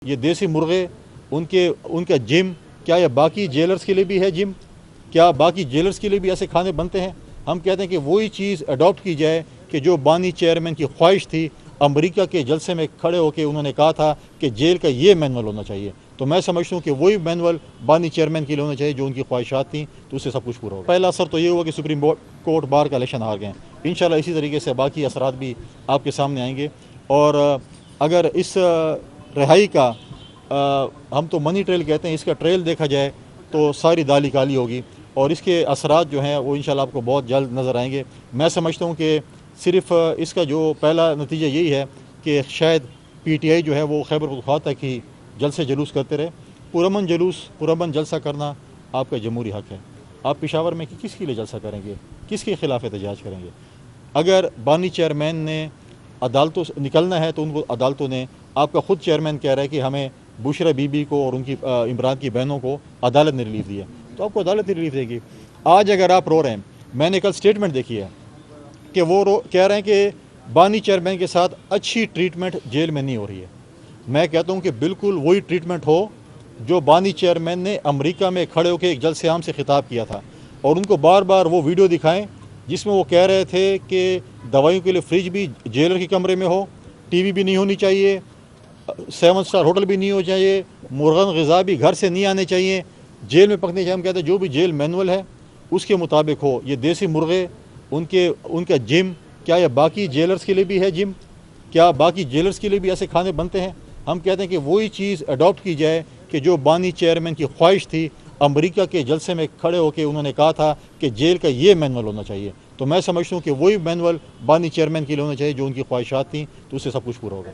ये देसी मुर्गे, उनका जिम, क्या ये बाकी जेलर्स के लिए भी है जिम? क्या बाकी जेलर्स के लिए भी ऐसे खाने बनते हैं? हम कहते हैं कि वही चीज़ अडॉप्ट की जाए कि जो बानी चेयरमैन की ख्वाहिश थी। अमेरिका के जलसे में खड़े होकर उन्होंने कहा था कि जेल का ये मैनुअल होना चाहिए, तो मैं समझता हूँ कि वही मैनुअल बानी चेयरमैन के लिए होना चाहिए जो उनकी ख्वाहिशात थी, तो उससे सब कुछ पूरा होगा। पहला असर तो ये हुआ कि सुप्रीम कोर्ट बार का इलेक्शन हार गए। इंशाल्लाह इसी तरीके से बाकी असरात भी आपके सामने आएंगे। और अगर इस रिहाई का हम तो मनी ट्रेल कहते हैं, इसका ट्रेल देखा जाए तो सारी दाली काली होगी और इसके असरात जो हैं वो इंशाल्लाह आपको बहुत जल्द नज़र आएंगे। मैं समझता हूँ कि सिर्फ इसका जो पहला नतीजा यही है कि शायद PTI जो है वो खैबर पख्तूनख्वा तक ही जलसे जुलूस करते रहे। पुरअमन जुलूस, पुरअमन जलसा करना आपका जमहूरी हक है। आप पेशावर में किसके लिए जलसा करेंगे, किसके खिलाफ एहतजाज करेंगे? अगर बानी चेयरमैन ने अदालतों से निकलना है तो उनको अदालतों ने, आपका ख़ुद चेयरमैन कह रहा है कि हमें बुशरा बीबी को और उनकी इमरान की बहनों को अदालत ने रिलीफ दिया, तो आपको अदालत ही रिलीफ देगी। आज अगर आप रो रहे हैं, मैंने कल स्टेटमेंट देखी है कि वो कह रहे हैं कि बानी चेयरमैन के साथ अच्छी ट्रीटमेंट जेल में नहीं हो रही है। मैं कहता हूँ कि बिल्कुल वही ट्रीटमेंट हो जो बानी चेयरमैन ने अमेरिका में खड़े होकर एक जलसे आम से खिताब किया था, और उनको बार बार वो वीडियो दिखाएं जिसमें वो कह रहे थे कि दवाइयों के लिए फ्रिज भी जेलर के कमरे में हो, TV भी नहीं होनी चाहिए, 7 स्टार होटल भी नहीं हो चाहिए, मुर्गन ग़िज़ा भी घर से नहीं आने चाहिए, जेल में पकने चाहिए। हम कहते हैं जो भी जेल मैनुअल है उसके मुताबिक हो। ये देसी मुर्गे, उनका जिम, क्या ये बाकी जेलर्स के लिए भी है जिम? क्या बाकी जेलर्स के लिए भी ऐसे खाने बनते हैं? हम कहते हैं कि वही चीज़ अडॉप्ट की जाए कि जो बानी चेयरमैन की ख्वाहिश थी। अमेरिका के जलसे में खड़े होकर उन्होंने कहा था कि जेल का ये मैनुअल होना चाहिए, तो मैं समझता हूँ कि वही मैनुअल बानी चेयरमैन के लिए होना चाहिए जो उनकी ख्वाहिशात थी, तो उससे सब कुछ पूरा होगा।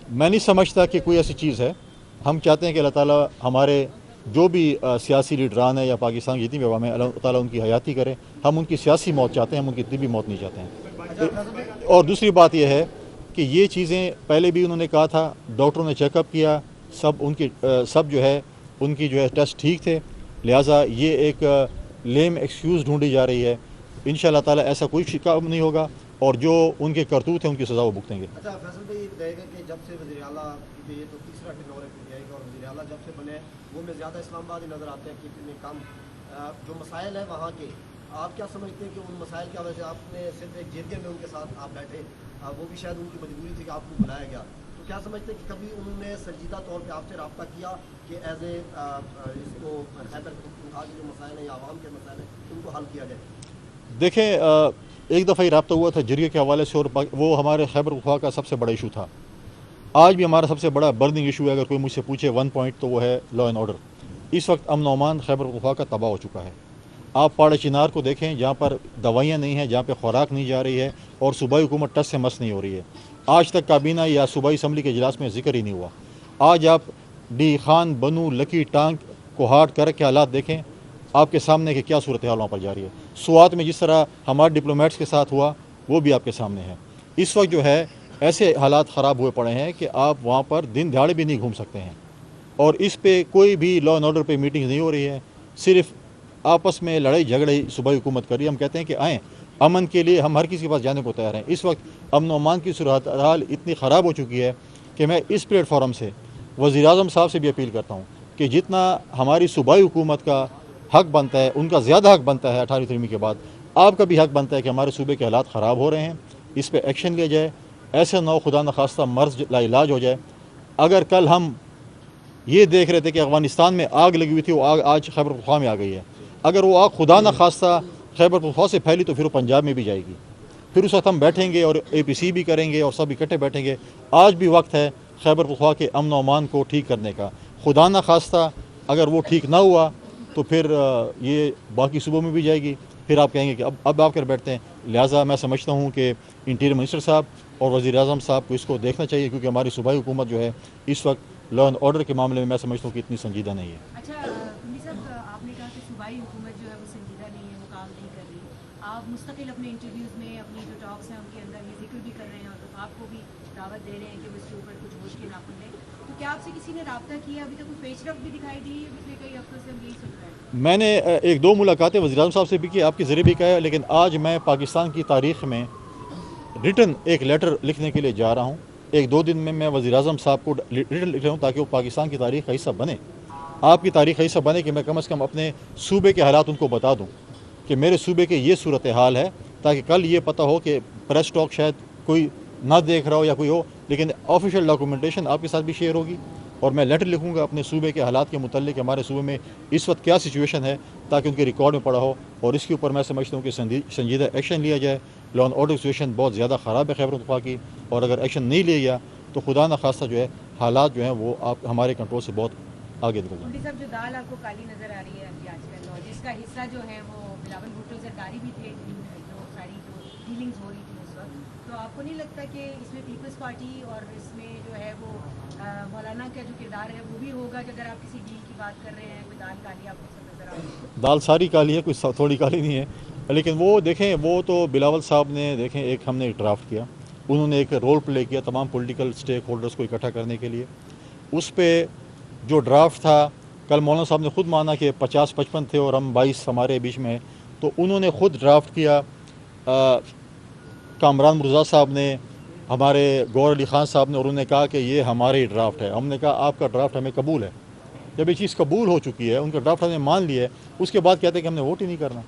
मैं नहीं समझता कि कोई ऐसी चीज़ है। हम चाहते हैं कि अल्लाह ताला हमारे जो भी सियासी लीडरान है या पाकिस्तान की जितनी भी अवाम है, अल्लाह ताला उनकी हयाती करे। हम उनकी सियासी मौत चाहते हैं, हम उनकी तिब्बी मौत नहीं चाहते हैं। और दूसरी बात यह है कि ये चीज़ें पहले भी उन्होंने कहा था, डॉक्टरों ने चेकअप किया, सब जो है उनकी जो है टेस्ट ठीक थे, लिहाजा ये एक लेम एक्सक्यूज़ ढूंढी जा रही है। इंशाअल्लाह ताला ऐसा कोई शिकायत नहीं होगा और जो उनके करतूत हैं उनकी सज़ा वो भुगतेंगे। अच्छा फैसल भाई, रहेगा कि जब से वज़ीर आला, ये तो तीसरा टेन्योर है PTI का, और वज़ीर आला जब से बने वो में ज़्यादा इस्लामाबाद ही नज़र आते हैं कि इतने कम जो मसाइल हैं वहाँ के, आप क्या समझते हैं कि उन मसाइल की वजह से आपने सिर्फ एक जरिए में उनके साथ आप बैठे, वो भी शायद उनकी मजबूरी थी कि आपको बुलाया गया, तो क्या समझते हैं कि कभी उन्होंने संजीदा तौर पर आपसे रब्ता किया कि एज ए इसको खैबर पख्तूनख्वा के जो मसाइल हैं या आवाम के मसाइल हैं उनको हल किया जाए? देखें, एक दफ़ा ही रब्ता हुआ था जरिए के हवाले से, और वो हमारे खैबर पख्तूनख्वा का सबसे बड़ा इशू था। आज भी हमारा सबसे बड़ा बर्निंग इशू है, अगर कोई मुझसे पूछे 1 पॉइंट, तो वो है लॉ एंड ऑर्डर। इस वक्त अमन अमान खैबर पख्तूनख्वा का तबाह हो चुका है। आप पहाड़ चिनार को देखें, जहाँ पर दवाइयाँ नहीं हैं, जहाँ पर खुराक नहीं जा रही है, और सूबाई हुकूमत टस से मस नहीं हो रही है। आज तक काबीना या सूबाई असम्बली के इजलास में जिक्र ही नहीं हुआ। आज आप डी खान, बनू, लकी, टांग, कोहाट, करक के हालात देखें आपके सामने कि क्या सूरत हाल वहाँ पर जारी है। स्वात में जिस तरह हमारे डिप्लोमेट्स के साथ हुआ वो भी आपके सामने है। इस वक्त जो है ऐसे हालात ख़राब हुए पड़े हैं कि आप वहाँ पर दिन दहाड़े भी नहीं घूम सकते हैं, और इस पे कोई भी लॉ एंड ऑर्डर पे मीटिंग नहीं हो रही है। सिर्फ आपस में लड़ाई झगड़े सूबाई हुकूमत कर रही है। हम कहते हैं कि आएँ, अमन के लिए हम हर किसी के पास जाने को तैयार हैं। इस वक्त अमन अमान की सूरत हाल इतनी ख़राब हो चुकी है कि मैं इस प्लेटफॉर्म से वज़ीर-ए-आज़म साहब से भी अपील करता हूँ कि जितना हमारी सूबाई हुकूमत का हक बनता है, उनका ज़्यादा हक बनता है 18 तरमीम के बाद, आपका भी हक बनता है कि हमारे सूबे के हालात ख़राब हो रहे हैं, इस पर एक्शन लिया जाए। ऐसे न खुदा न खास्ता मर्ज लाइलाज हो जाए। अगर कल हम ये देख रहे थे कि अफ़गानिस्तान में आग लगी हुई थी, वो आग आज खैबर पख्तूनख्वा में आ गई है। अगर वो आग खुदा न खास्ता खैबर पख्तूनख्वा से फैली तो फिर वो पंजाब में भी जाएगी। फिर उस वक्त हम बैठेंगे और APC भी करेंगे और सब इकट्ठे बैठेंगे। आज भी वक्त है खैबर पख्तूनख्वा के अमन व अमान को ठीक करने का। खुदा न खास्ता अगर वो ठीक ना हुआ तो फिर ये बाकी सूबों में भी जाएगी। फिर आप कहेंगे कि अब आप कर बैठते हैं। लिहाजा मैं समझता हूँ कि इंटीरियर मिनिस्टर साहब और वज़ीर-ए-आज़म साहब को इसको देखना चाहिए, क्योंकि हमारी सूबाई हुकूमत जो है इस वक्त लॉ एंड ऑर्डर के मामले में मैं समझता हूँ कि इतनी संजीदा नहीं है। अच्छा साहब, आपने कहा कि सूबाई हुकूमत जो है वो संजीदा नहीं है, वो काम नहीं कर रही। आप मुस्तकिल अपने इंटरव्यूज़ में अपनी जो टॉक्स हैं उनके अंदर ये जिक्र भी कर रहे हैं और आपको भी दावत दे रहे हैं कि वो इसके ऊपर कुछ होश के नाखुन लें, तो क्या आपसे किसी ने राब्ता किया? अभी तक कोई पेशरफ भी दिखाई दी है पिछले कई हफ्तों से? हम यही सुन रहे हैं। मैंने एक दो मुलाकातें वज़ीर-ए-आज़म साहब से भी की, आपके ज़रिए भी कहा है, लेकिन आज मैं पाकिस्तान की तारीख़ में रिटन एक लेटर लिखने के लिए जा रहा हूँ। एक दो दिन में मैं वज़ीर-ए-आज़म साहब को रिटन लिख रहा हूँ ताकि वो पाकिस्तान की तारीख़ का हिस्सा बने, आपकी तारीख़ का हिस्सा बने, कि मैं कम से कम अपने सूबे के हालात उनको बता दूँ कि मेरे सूबे के ये सूरत हाल है, ताकि कल ये पता हो कि प्रेस टॉक शायद कोई ना देख रहा हो या कोई हो, लेकिन ऑफिशियल डॉक्यूमेंटेशन आपके साथ भी शेयर होगी। और मैं लेटर लिखूंगा अपने सूबे के हालात के मुतल्लिक, हमारे सूबे में इस वक्त क्या सिचुएशन है, ताकि उनके रिकॉर्ड में पड़ा हो, और इसके ऊपर मैं समझता हूँ कि संजीदा एक्शन लिया जाए। लॉ एंड ऑर्डर सिचुएशन बहुत ज़्यादा ख़राब है खैबर पख्तूनख्वा की, और अगर एक्शन नहीं लिया गया तो खुदा न खास्ता जो है हालात जो हैं वो आप हमारे कंट्रोल से बहुत आगे निकल जाएंगे। साहब, जो दाल आपको काली नज़र आ रही है अभी आजकल, और जिसका हिस्सा जो है वो बिलावल भुट्टो सरकारी भी थे, जो सारी जो डीलिंग्स हो रही थी उस वक्त, तो आपको नहीं लगता कि इसमें पीपल्स पार्टी और इसमें जो है वो मौलाना का जो किरदार है वो भी होगा, कि अगर आप किसी डील की बात कर रहे हैं, कोई दाल काली आपको सब नज़र आ रही है? दाल सारी काली है, कोई थोड़ी काली नहीं है। लेकिन वो देखें, वो तो बिलावल साहब ने देखें, एक हमने एक ड्राफ्ट किया, उन्होंने एक रोल प्ले किया तमाम पॉलिटिकल स्टेक होल्डर्स को इकट्ठा करने के लिए। उस पर जो ड्राफ्ट था, कल मौलाना साहब ने खुद माना कि 50-55 थे और हम 22 हमारे बीच में, तो उन्होंने खुद ड्राफ्ट किया। कामरान मुर्जा साहब ने, हमारे गौर अली ख़ान साहब ने, और उन्होंने कहा कि ये हमारे ही ड्राफ्ट है। हमने कहा आपका ड्राफ्ट हमें कबूल है। जब ये चीज़ कबूल हो चुकी है, उनका ड्राफ्ट हमने मान लिया है, उसके बाद कहते हैं कि हमने वोट ही नहीं करना,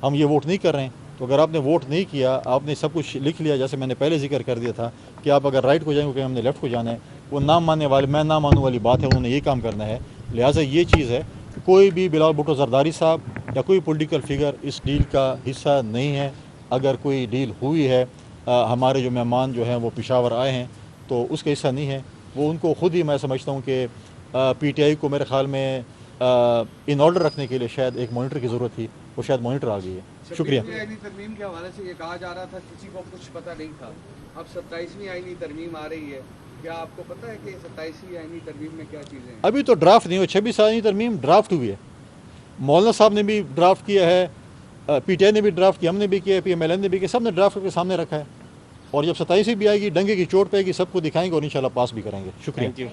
हम ये वोट नहीं कर रहे हैं। तो अगर आपने वोट नहीं किया, आपने सब कुछ लिख लिया, जैसे मैंने पहले जिक्र कर दिया था कि आप अगर राइट को जाएंगे, हमने लेफ़्ट को जाना है, वो ना मानने वाले, मैं ना मानने वाली बात है, उन्होंने ये काम करना है। लिहाजा ये चीज़ है कि कोई भी बिलावल भुट्टो जरदारी साहब या कोई पॉलिटिकल फिगर इस डील का हिस्सा नहीं है। अगर कोई डील हुई है, हमारे जो मेहमान जो हैं वो पेशावर आए हैं, तो उसका हिस्सा नहीं है। वो उनको खुद ही, मैं समझता हूँ कि PTI को मेरे ख्याल में इन ऑर्डर रखने के लिए शायद एक मॉनिटर की ज़रूरत थी, वो शायद मॉनिटर आ गई है। शुक्रिया। आईनी तरमीम के हवाले से ये कहा जा रहा था किसी को कुछ पता नहीं था, अब 27वीं आईनी तरमीम आ रही है, क्या आपको पता है कि 27वीं आईनी तरमीम में क्या चीज़ें हैं? अभी तो ड्राफ्ट नहीं हुआ, 26 आईनी तरमीम ड्राफ्ट हुई है। मौलाना साहब ने भी ड्राफ्ट किया है, PTI ने भी ड्राफ्ट किया, हमने भी किया, PMLN ने भी किया, सब ने ड्राफ्ट करके सामने रखा है। और जब 27वीं भी आएगी, डंगे की चोट पेगी, सबको दिखाएंगे और इंशाल्लाह पास भी करेंगे। शुक्रिया।